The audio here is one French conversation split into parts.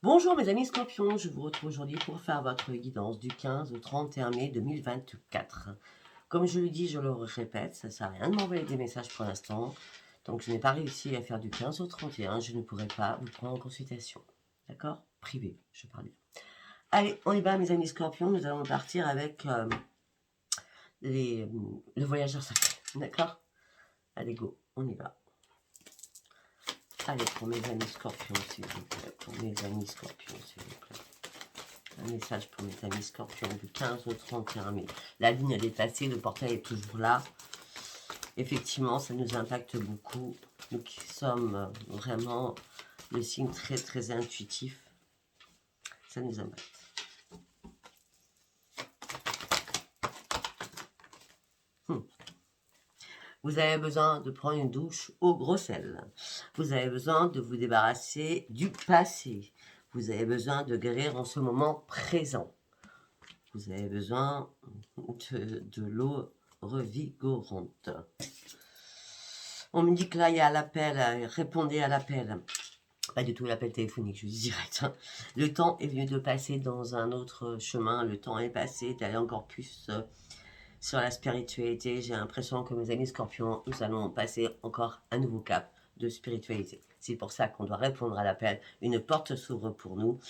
Bonjour mes amis scorpions, je vous retrouve aujourd'hui pour faire votre guidance du 15 au 31 mai 2024. Comme je le dis, je le répète, ça ne sert à rien de m'envoyer des messages pour l'instant. Donc je n'ai pas réussi à faire du 15 au 31, je ne pourrai pas vous prendre en consultation. D'accord? Privé, je parle bien. Allez, on y va mes amis scorpions, nous allons partir avec le voyageur sacré. D'accord? Allez go, on y va. Allez, pour mes amis scorpions, s'il vous plaît. Pour mes amis scorpions, s'il vous plaît. Un message pour mes amis scorpions du 15 au 31 mai. La ligne elle est placée, le portail est toujours là. Effectivement, ça nous impacte beaucoup. Nous qui sommes vraiment le signe très très intuitif, ça nous impacte. Vous avez besoin de prendre une douche au gros sel. Vous avez besoin de vous débarrasser du passé. Vous avez besoin de guérir en ce moment présent. Vous avez besoin de l'eau revigorante. On me dit que là, il y a l'appel, répondez à l'appel. Pas du tout l'appel téléphonique, je dis direct. Hein. Le temps est venu de passer dans un autre chemin. Le temps est passé d'aller encore plus sur la spiritualité. J'ai l'impression que mes amis scorpions, nous allons passer encore un nouveau cap de spiritualité. C'est pour ça qu'on doit répondre à l'appel. Une porte s'ouvre pour nous.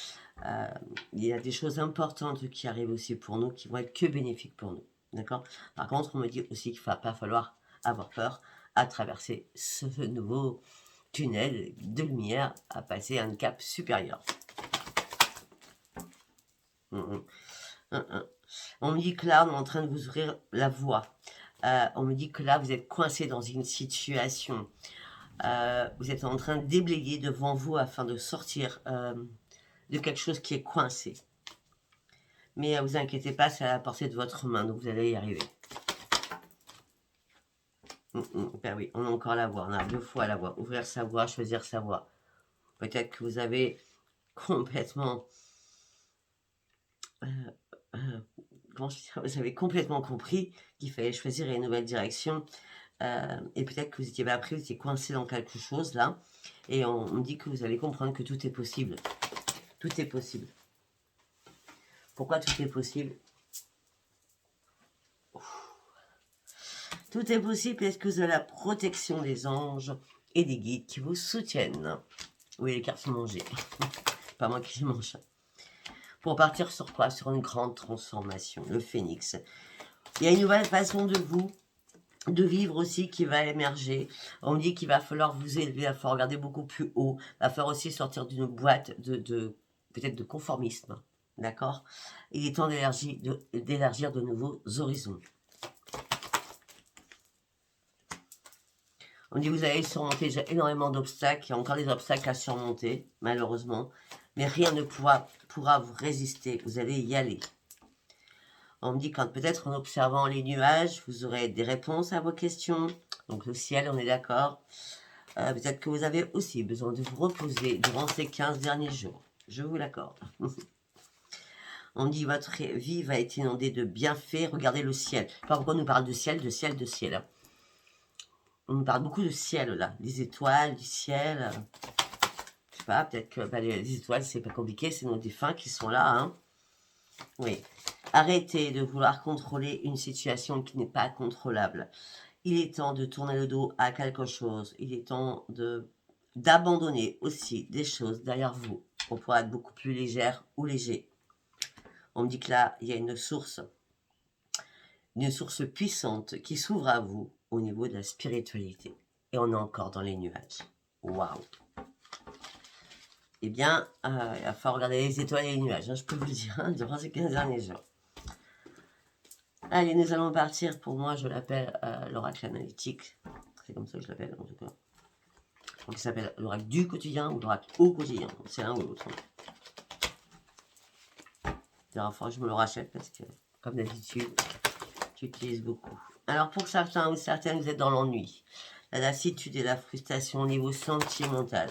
Il y a des choses importantes qui arrivent aussi pour nous, qui vont être que bénéfiques pour nous. D'accord? Par contre, on me dit aussi qu'il ne va pas falloir avoir peur à traverser ce nouveau tunnel de lumière, à passer à un cap supérieur. On me dit que là, on est en train de vous ouvrir la voie. On me dit que là, vous êtes coincé dans une situation. Vous êtes en train de déblayer devant vous afin de sortir de quelque chose qui est coincé. Mais vous inquiétez pas, c'est à la portée de votre main, donc vous allez y arriver. Ben oui, on a encore la voie, on a 2 fois la voie. Ouvrir sa voie, choisir sa voie. Peut-être que vous avez complètement... vous avez complètement compris qu'il fallait choisir une nouvelle direction. Et peut-être que vous étiez appris, vous étiez coincé dans quelque chose là. Et on me dit que vous allez comprendre que tout est possible. Tout est possible. Pourquoi tout est possible? Tout est possible parce que vous avez la protection des anges et des guides qui vous soutiennent. Oui, les cartes sont mangées. Pas moi qui les mange. Pour partir sur quoi? Sur une grande transformation. Le phénix. Il y a une nouvelle façon de vivre aussi qui va émerger. On me dit qu'il va falloir vous élever, il va falloir regarder beaucoup plus haut. Il va falloir aussi sortir d'une boîte peut-être de conformisme. D'accord? Il est temps d'élargir de nouveaux horizons. On dit que vous allez surmonter déjà énormément d'obstacles. Il y a encore des obstacles à surmonter, malheureusement. Mais rien ne pourra vous résister. Vous allez y aller. On me dit quand peut-être en observant les nuages, vous aurez des réponses à vos questions. Donc le ciel, on est d'accord. Peut-être que vous avez aussi besoin de vous reposer durant ces 15 derniers jours. Je vous l'accorde. On me dit votre vie va être inondée de bienfaits. Regardez le ciel. Enfin, pourquoi on nous parle de ciel, de ciel, de ciel? On nous parle beaucoup de ciel là. Des étoiles, du ciel. Je sais pas, peut-être que les étoiles, c'est pas compliqué. C'est nos défunts qui sont là. Hein. Oui. Arrêtez de vouloir contrôler une situation qui n'est pas contrôlable. Il est temps de tourner le dos à quelque chose. Il est temps d'abandonner aussi des choses derrière vous pour pouvoir être beaucoup plus légère ou léger. On me dit que là, il y a une source puissante qui s'ouvre à vous au niveau de la spiritualité. Et on est encore dans les nuages. Waouh! Eh bien, il va falloir regarder les étoiles et les nuages, hein, je peux vous le dire, hein, durant ces 15 derniers jours. Allez, nous allons partir. Pour moi, je l'appelle l'oracle analytique. C'est comme ça que je l'appelle, en tout cas. Donc, il s'appelle l'oracle du quotidien ou l'oracle au quotidien. C'est l'un ou l'autre. Enfin, je me le rachète parce que, comme d'habitude, j'utilise beaucoup. Alors, pour certains ou certaines, vous êtes dans l'ennui, la lassitude et la frustration au niveau sentimental.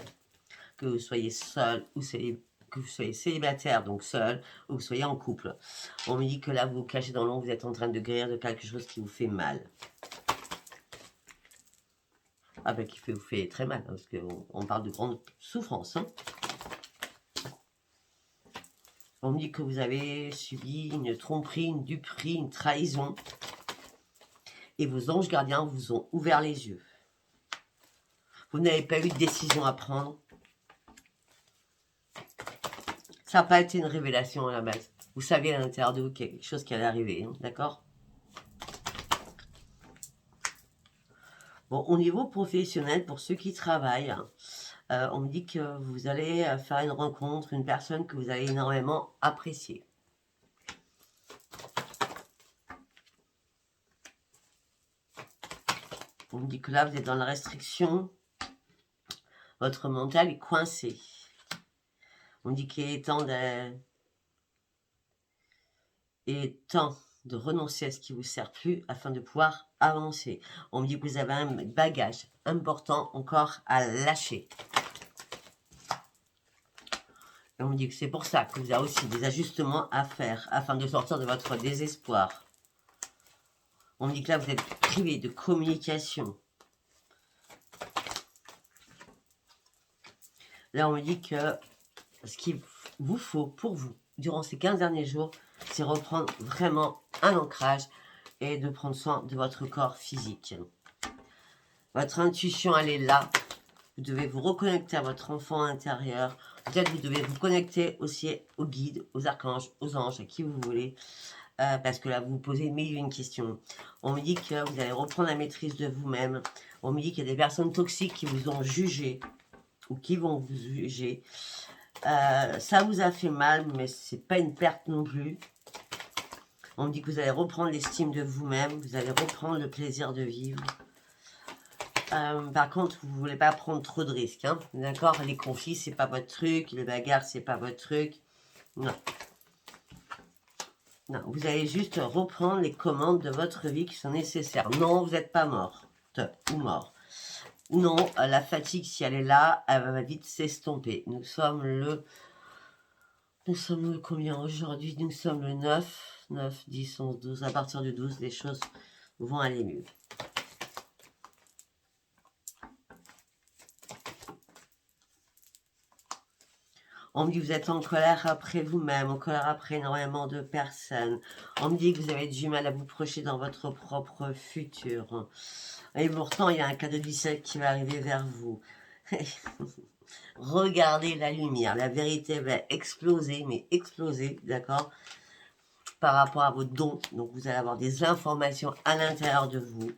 Que vous soyez seul ou que vous soyez célibataire, donc seul, ou que vous soyez en couple. On me dit que là, vous vous cachez dans l'ombre, vous êtes en train de guérir de quelque chose qui vous fait mal. Ah ben, qui vous fait très mal, hein, parce qu'on parle de grande souffrance. Hein. On me dit que vous avez subi une tromperie, une duperie, une trahison. Et vos anges gardiens vous ont ouvert les yeux. Vous n'avez pas eu de décision à prendre. Ça n'a pas été une révélation à la base. Vous saviez à l'intérieur de vous qu'il y a quelque chose qui allait arriver, hein, d'accord? Bon, au niveau professionnel, pour ceux qui travaillent, on me dit que vous allez faire une rencontre, une personne que vous allez énormément apprécier. On me dit que là, vous êtes dans la restriction. Votre mental est coincé. On me dit qu'il est temps de renoncer à ce qui ne vous sert plus afin de pouvoir avancer. On me dit que vous avez un bagage important encore à lâcher. Et on me dit que c'est pour ça que vous avez aussi des ajustements à faire afin de sortir de votre désespoir. On me dit que là, vous êtes privé de communication. Là, on me dit que ce qu'il vous faut pour vous, durant ces 15 derniers jours, c'est reprendre vraiment un ancrage et de prendre soin de votre corps physique. Votre intuition, elle est là. Vous devez vous reconnecter à votre enfant intérieur. Peut-être vous devez vous connecter aussi aux guides, aux archanges, aux anges, à qui vous voulez. Parce que là, vous vous posez mille et une questions. On me dit que vous allez reprendre la maîtrise de vous-même. On me dit qu'il y a des personnes toxiques qui vous ont jugé ou qui vont vous juger. Ça vous a fait mal, mais c'est pas une perte non plus. On me dit que vous allez reprendre l'estime de vous-même. Vous allez reprendre le plaisir de vivre. Par contre, vous ne voulez pas prendre trop de risques, hein, d'accord? Les conflits, c'est pas votre truc. Les bagarres, c'est pas votre truc. Non. Non, vous allez juste reprendre les commandes de votre vie qui sont nécessaires. Non, vous n'êtes pas morte ou mort. Non, la fatigue, si elle est là, elle va vite s'estomper. Nous sommes le combien aujourd'hui? Nous sommes le 9, 9, 10, 11, 12. À partir du 12, les choses vont aller mieux. On me dit que vous êtes en colère après vous-même, en colère après énormément de personnes. On me dit que vous avez du mal à vous projeter dans votre propre futur. Et pourtant, il y a un cadeau du ciel qui va arriver vers vous. Regardez la lumière. La vérité va exploser, mais exploser, d'accord? Par rapport à vos dons. Donc, vous allez avoir des informations à l'intérieur de vous.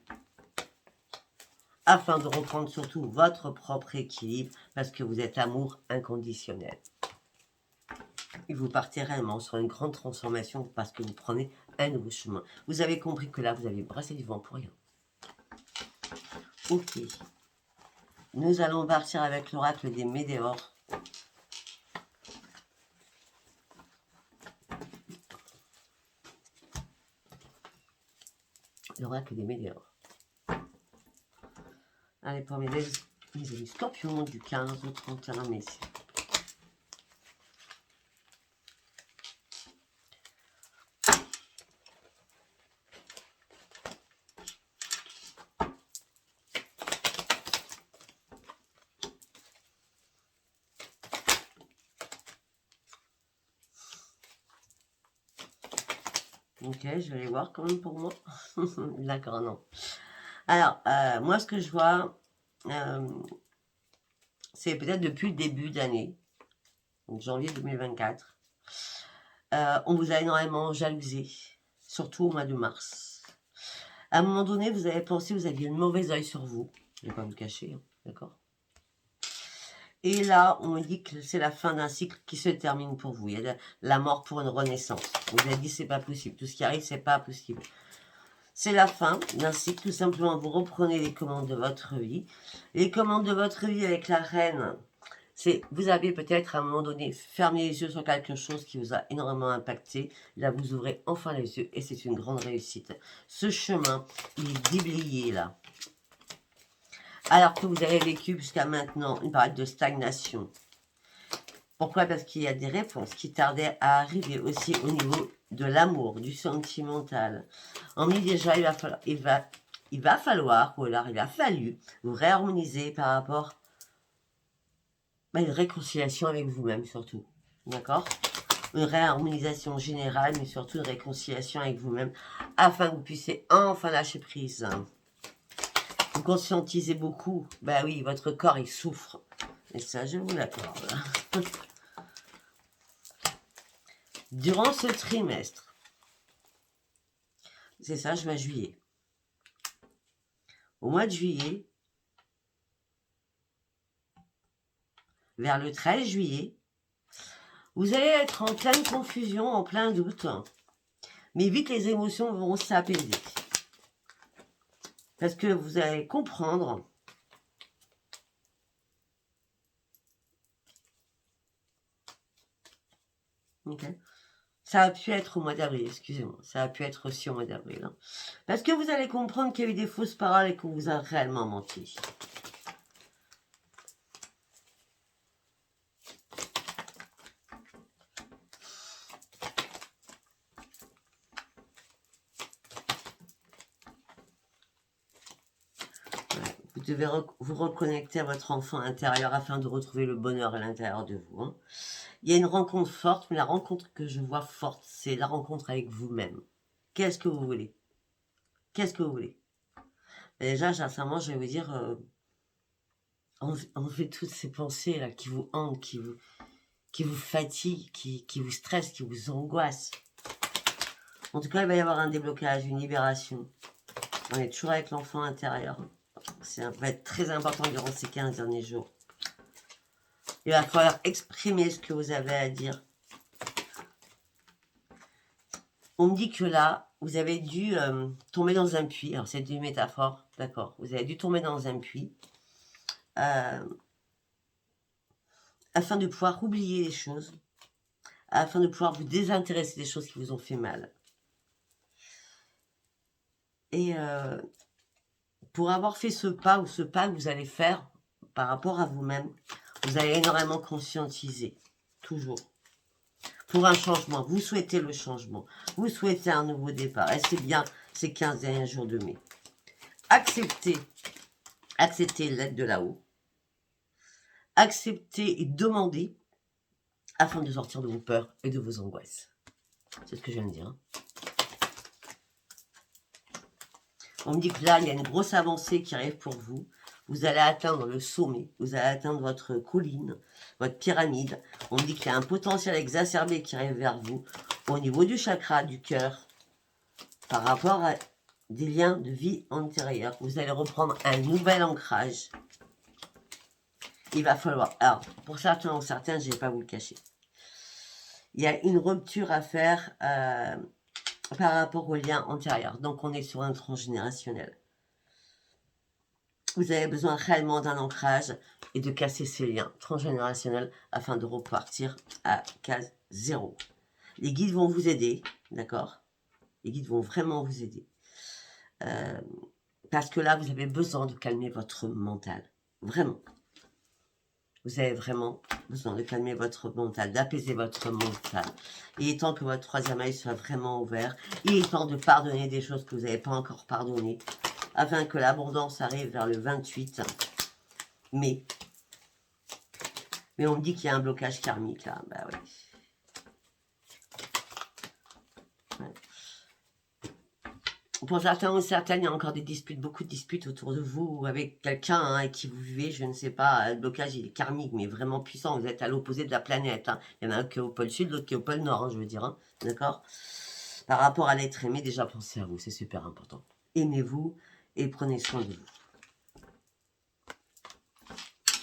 Afin de reprendre surtout votre propre équilibre. Parce que vous êtes amour inconditionnel. Et vous partez réellement sur une grande transformation parce que vous prenez un nouveau chemin. Vous avez compris que là, vous avez brassé du vent pour rien. Ok. Nous allons partir avec l'oracle des météores. L'oracle des météores. Allez, pour mes amis scorpions du 15 au 31 mai. Ok, je vais aller voir quand même pour moi. D'accord, non. Alors, moi, ce que je vois, c'est peut-être depuis le début d'année, donc janvier 2024, on vous a énormément jalousé, surtout au mois de mars. À un moment donné, vous avez pensé que vous aviez une mauvaise œil sur vous. Je ne vais pas vous le cacher, hein, d'accord? Et là, on me dit que c'est la fin d'un cycle qui se termine pour vous. Il y a la mort pour une renaissance. Vous avez dit c'est pas possible. Tout ce qui arrive, c'est pas possible. C'est la fin d'un cycle. Tout simplement, vous reprenez les commandes de votre vie. Les commandes de votre vie avec la reine, c'est vous avez peut-être à un moment donné fermé les yeux sur quelque chose qui vous a énormément impacté. Là, vous ouvrez enfin les yeux et c'est une grande réussite. Ce chemin, il est déblayé là. Alors que vous avez vécu jusqu'à maintenant une période de stagnation. Pourquoi? Parce qu'il y a des réponses qui tardaient à arriver aussi au niveau de l'amour, du sentimental. On dit déjà, il va falloir, ou alors il a fallu vous réharmoniser par rapport à une réconciliation avec vous-même surtout. D'accord? une réharmonisation générale, mais surtout une réconciliation avec vous-même, afin que vous puissiez enfin lâcher prise. Vous conscientisez beaucoup. Bah oui, votre corps, il souffre. Et ça, je vous l'accorde. Durant ce trimestre, c'est ça, juin, juillet. Au mois de juillet, vers le 13 juillet, vous allez être en pleine confusion, en plein doute. Mais vite, les émotions vont s'apaiser. Parce que vous allez comprendre okay. Ça a pu être au mois d'avril, excusez-moi. Ça a pu être aussi au mois d'avril. Hein. Parce que vous allez comprendre qu'il y a eu des fausses paroles et qu'on vous a réellement menti. Vous devez vous reconnecter à votre enfant intérieur afin de retrouver le bonheur à l'intérieur de vous. Hein. Il y a une rencontre forte, mais la rencontre que je vois forte, c'est la rencontre avec vous-même. Qu'est-ce que vous voulez? Qu'est-ce que vous voulez? Et déjà, sincèrement, je vais vous dire, enlevez toutes ces pensées là qui vous hantent, qui vous fatiguent, qui vous stressent, qui vous angoissent. En tout cas, il va y avoir un déblocage, une libération. On est toujours avec l'enfant intérieur. Ça va être très important durant ces 15 derniers jours. Il va falloir exprimer ce que vous avez à dire. On me dit que là, vous avez dû tomber dans un puits. Alors, c'est une métaphore, d'accord. Vous avez dû tomber dans un puits afin de pouvoir oublier les choses, afin de pouvoir vous désintéresser des choses qui vous ont fait mal. Et pour avoir fait ce pas ou ce pas que vous allez faire par rapport à vous-même, vous allez énormément conscientiser, toujours. Pour un changement, vous souhaitez le changement, vous souhaitez un nouveau départ, et c'est bien ces 15 derniers jours de mai. Acceptez l'aide de là-haut, acceptez et demandez afin de sortir de vos peurs et de vos angoisses. C'est ce que je viens de dire. Hein. On me dit que là, il y a une grosse avancée qui arrive pour vous. Vous allez atteindre le sommet, vous allez atteindre votre colline, votre pyramide. On me dit qu'il y a un potentiel exacerbé qui arrive vers vous au niveau du chakra, du cœur, par rapport à des liens de vie antérieure. Vous allez reprendre un nouvel ancrage. Il va falloir... Alors, pour certains ou certaines, je ne vais pas vous le cacher. Il y a une rupture à faire par rapport aux liens antérieurs. Donc, on est sur un transgénérationnel. Vous avez besoin réellement d'un ancrage et de casser ces liens transgénérationnels afin de repartir à case zéro. Les guides vont vous aider, d'accord? Les guides vont vraiment vous aider. Parce que là, vous avez besoin de calmer votre mental. Vraiment. Vous avez vraiment besoin de calmer votre mental, d'apaiser votre mental. Il est temps que votre troisième œil soit vraiment ouvert. Il est temps de pardonner des choses que vous n'avez pas encore pardonnées, afin que l'abondance arrive vers le 28 mai. Mais on me dit qu'il y a un blocage karmique là. Bah oui. Ouais. Pour certains ou certaines, il y a encore des disputes, beaucoup de disputes autour de vous, ou avec quelqu'un hein, avec qui vous vivez, je ne sais pas, le blocage il est karmique, mais vraiment puissant, vous êtes à l'opposé de la planète. Hein. Il y en a un qui est au pôle sud, l'autre qui est au pôle nord, hein, je veux dire, hein, d'accord? Par rapport à l'être aimé, déjà pensez à vous, c'est super important. Aimez-vous et prenez soin de vous.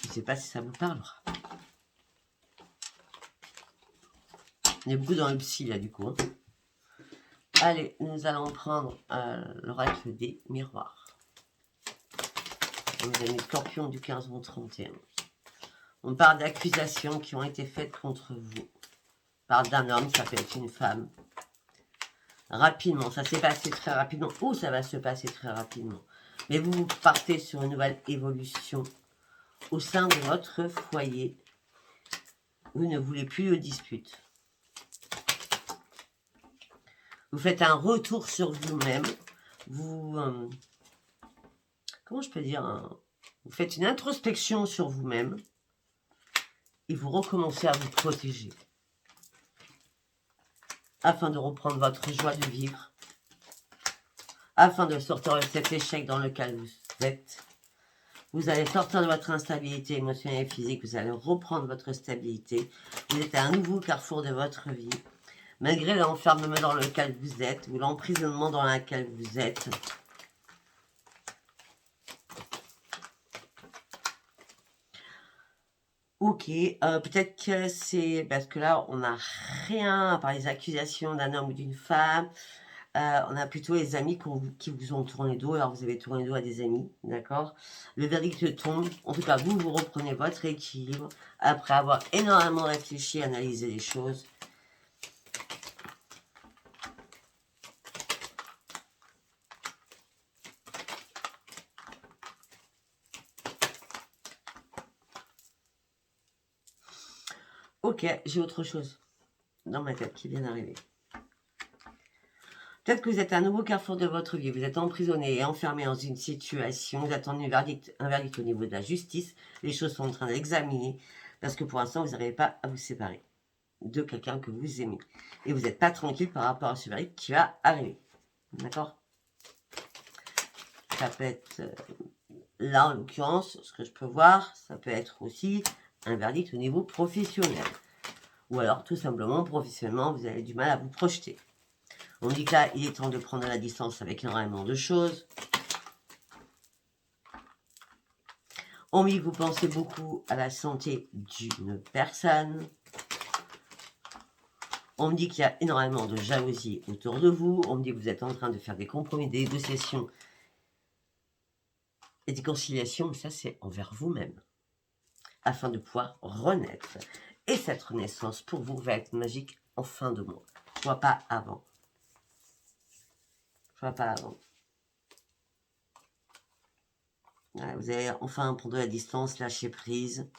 Je ne sais pas si ça vous parlera. Il y a beaucoup dans le psy là du coup. Hein. Allez, nous allons prendre l'oracle des miroirs. Mes amis Scorpions du 15 au 31. On parle d'accusations qui ont été faites contre vous. On parle d'un homme, ça peut être une femme. Rapidement, ça s'est passé très rapidement. Ou ça va se passer très rapidement. Mais vous partez sur une nouvelle évolution au sein de votre foyer. Vous ne voulez plus de disputes. Vous faites un retour sur vous-même. Vous... comment je peux dire hein, vous faites une introspection sur vous-même. Et vous recommencez à vous protéger. afin de reprendre votre joie de vivre, afin de sortir de cet échec dans lequel vous êtes. Vous allez sortir de votre instabilité émotionnelle et physique, vous allez reprendre votre stabilité. Vous êtes à un nouveau carrefour de votre vie. Malgré l'enfermement dans lequel vous êtes, ou l'emprisonnement dans lequel vous êtes, ok, peut-être que c'est parce que là, on n'a rien par les accusations d'un homme ou d'une femme. On a plutôt les amis qui vous ont tourné le dos. Alors, vous avez tourné le dos à des amis, d'accord? Le verdict tombe. En tout cas, vous reprenez votre équilibre après avoir énormément réfléchi, analysé les choses. Ok, j'ai autre chose dans ma tête qui vient d'arriver. Peut-être que vous êtes à un nouveau carrefour de votre vie, vous êtes emprisonné et enfermé dans une situation, vous attendez un verdict au niveau de la justice, les choses sont en train d'examiner, parce que pour l'instant, vous n'arrivez pas à vous séparer de quelqu'un que vous aimez. Et vous n'êtes pas tranquille par rapport à ce verdict qui va arriver. D'accord? Ça peut être, là en l'occurrence, ce que je peux voir, ça peut être aussi un verdict au niveau professionnel. Ou alors, tout simplement, professionnellement, vous avez du mal à vous projeter. On dit que là, il est temps de prendre la distance avec énormément de choses. On dit que vous pensez beaucoup à la santé d'une personne. On me dit qu'il y a énormément de jalousie autour de vous. On me dit que vous êtes en train de faire des compromis, des négociations et des conciliations. Mais ça, c'est envers vous-même. Afin de pouvoir renaître. Et cette renaissance, pour vous, va être magique en fin de mois. Je ne vois pas avant. Je ne vois pas avant. Ouais, vous allez enfin prendre la distance, lâcher prise.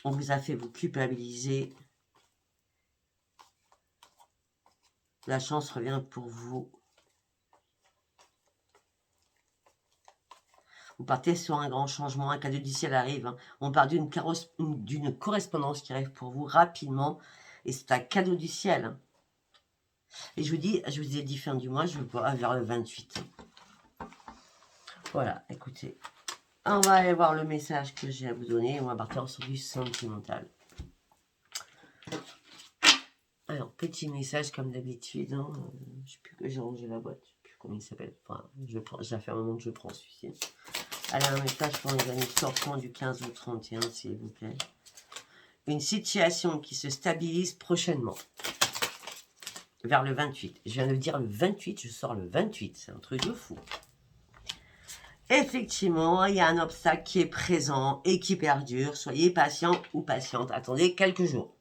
On vous a fait vous culpabiliser. La chance revient pour vous. Vous partez sur un grand changement, un cadeau du ciel arrive. Hein. On part d'une correspondance qui arrive pour vous rapidement. Et c'est un cadeau du ciel. Hein. Et je vous ai dit fin du mois, je vais voir vers le 28. Voilà, écoutez. On va aller voir le message que j'ai à vous donner. On va partir sur du sentimental. Alors, petit message comme d'habitude. Hein. Je ne sais plus que j'ai rangé la boîte. Je ne sais plus comment il s'appelle. Enfin, ça fait un moment que je prends celui-ci. Allez, un message pour les amis Scorpion du 15 au 31, s'il vous plaît. Une situation qui se stabilise prochainement. Vers le 28. Je viens de dire le 28, je sors le 28. C'est un truc de fou. Effectivement, il y a un obstacle qui est présent et qui perdure. Soyez patient ou patiente. Attendez quelques jours.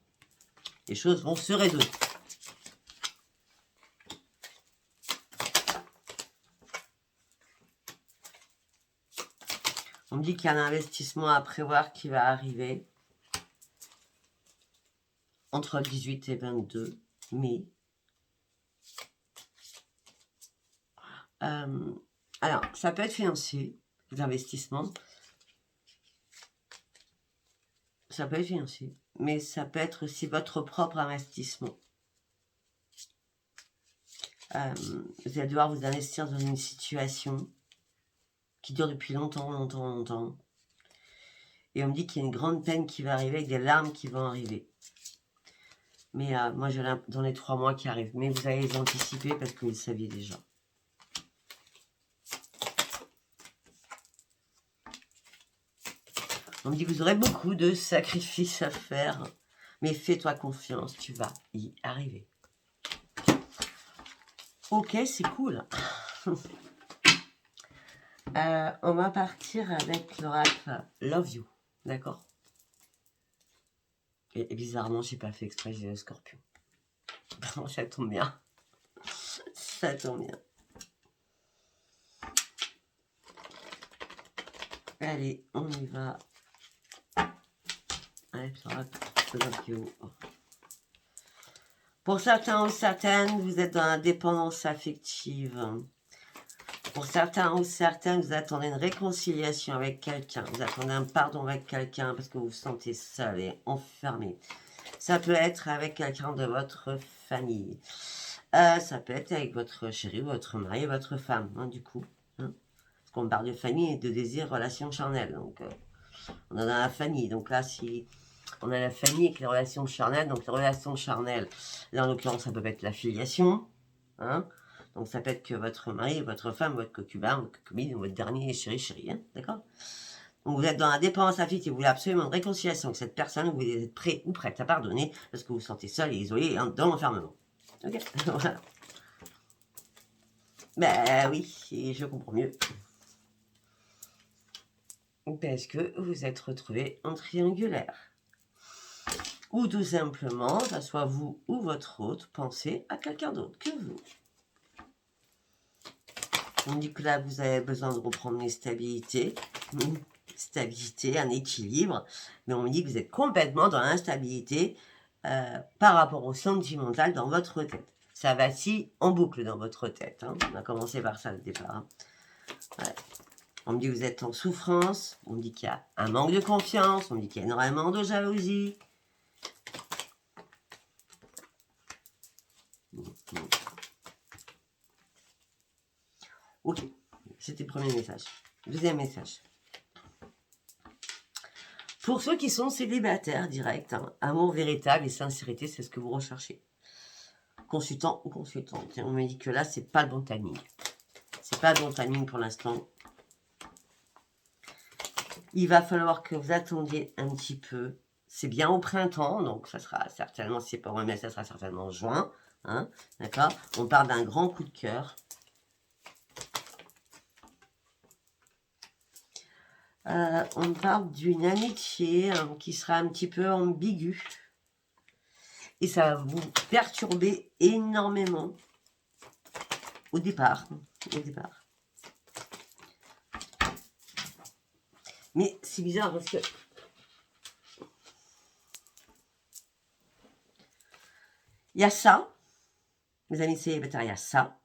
Les choses vont se résoudre. On me dit qu'il y a un investissement à prévoir qui va arriver entre le 18 et 22 mai. Alors, ça peut être financier, l'investissement. Ça peut être financier, mais ça peut être aussi votre propre investissement. Vous allez devoir vous investir dans une situation qui dure depuis longtemps. Et on me dit qu'il y a une grande peine qui va arriver, avec des larmes qui vont arriver. Mais moi, j'ai dans les 3 mois qui arrivent. Mais vous allez les anticiper parce que vous le saviez déjà. On me dit que vous aurez beaucoup de sacrifices à faire. Mais fais-toi confiance, tu vas y arriver. Ok, c'est cool. On va partir avec l'oracle Love You. D'accord? Et bizarrement, j'ai pas fait exprès, j'ai le Scorpion. Ça tombe bien. Ça tombe bien. Allez, on y va. Avec l'oracle Love You. Pour certains ou certaines, vous êtes dans la dépendance affective. Pour certains ou certaines, vous attendez une réconciliation avec quelqu'un. Vous attendez un pardon avec quelqu'un parce que vous vous sentez seul et enfermé. Ça peut être avec quelqu'un de votre famille. Ça peut être avec votre chéri, votre mari, votre femme, hein, du coup. Hein. Parce qu'on parle de famille et de désir, relation charnelle. Donc, on en a la famille. Donc là, si on a la famille avec les relations charnelles, donc les relations charnelles, là, en l'occurrence, ça peut être la filiation. Hein. Donc, ça peut être que votre mari, votre femme, votre concubin, votre concubine, votre dernier chéri, hein, d'accord. Donc, vous êtes dans la dépendance affective, vous voulez absolument une réconciliation avec cette personne, vous êtes prêt ou prête à pardonner parce que vous vous sentez seul et isolé hein, dans l'enfermement. Ok, voilà. Ben oui, et je comprends mieux. Parce que vous êtes retrouvé en triangulaire. Ou tout simplement, que ce soit vous ou votre hôte, pensez à quelqu'un d'autre que vous. On dit que là, vous avez besoin de reprendre une stabilité, un équilibre, mais on me dit que vous êtes complètement dans l'instabilité par rapport au sentimental dans votre tête. Ça vacille en boucle dans votre tête. Hein. On a commencé par ça au départ. Hein. Ouais. On me dit que vous êtes en souffrance, on me dit qu'il y a un manque de confiance, on me dit qu'il y a énormément de jalousie. Ok, c'était le premier message. Deuxième message. Pour ceux qui sont célibataires direct, hein, amour véritable et sincérité, c'est ce que vous recherchez. Consultant ou consultante. On me dit que là, c'est pas le bon timing. C'est pas le bon timing pour l'instant. Il va falloir que vous attendiez un petit peu. C'est bien au printemps, donc ça sera certainement, si c'est pas en mai, ça sera certainement en juin. Hein, d'accord. On parle d'un grand coup de cœur. On parle d'une amitié qui sera un petit peu ambiguë. Et ça va vous perturber énormément au départ. Mais c'est bizarre parce que il y a ça, mes amis célibataires, il y a ça.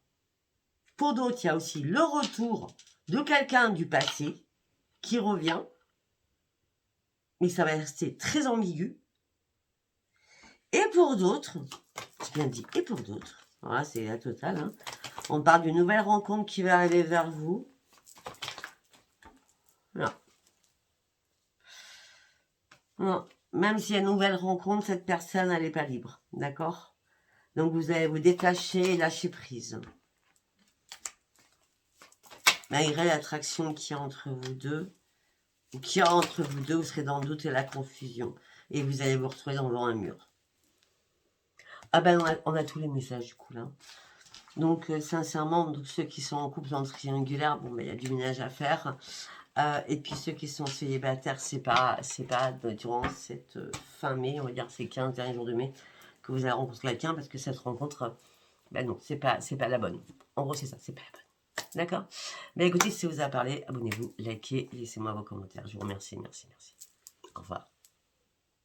Pour d'autres, il y a aussi le retour de quelqu'un du passé qui revient. Mais ça va rester très ambigu. Et pour d'autres, j'ai bien dit, et pour d'autres, voilà, c'est la totale. Hein. On parle d'une nouvelle rencontre qui va arriver vers vous. Non. Non. Même s'il y a une nouvelle rencontre, cette personne, elle n'est pas libre. D'accord? Donc, vous allez vous détacher et lâcher prise. Malgré l'attraction qu'il y a entre vous deux, vous serez dans le doute et la confusion. Et vous allez vous retrouver devant un mur. Ah ben, on a tous les messages, du coup, là. Donc, sincèrement, ceux qui sont en couple en triangulaire, bon, ben, il y a du ménage à faire. Et puis, ceux qui sont célibataires, c'est pas durant cette fin mai, on va dire, ces 15 derniers jours de mai, que vous allez rencontrer quelqu'un, parce que cette rencontre, ben non, c'est pas la bonne. En gros, c'est ça, c'est pas la bonne. D'accord? Ben écoutez, si ça vous a parlé, abonnez-vous, likez, laissez-moi vos commentaires. Je vous remercie, merci. Au revoir.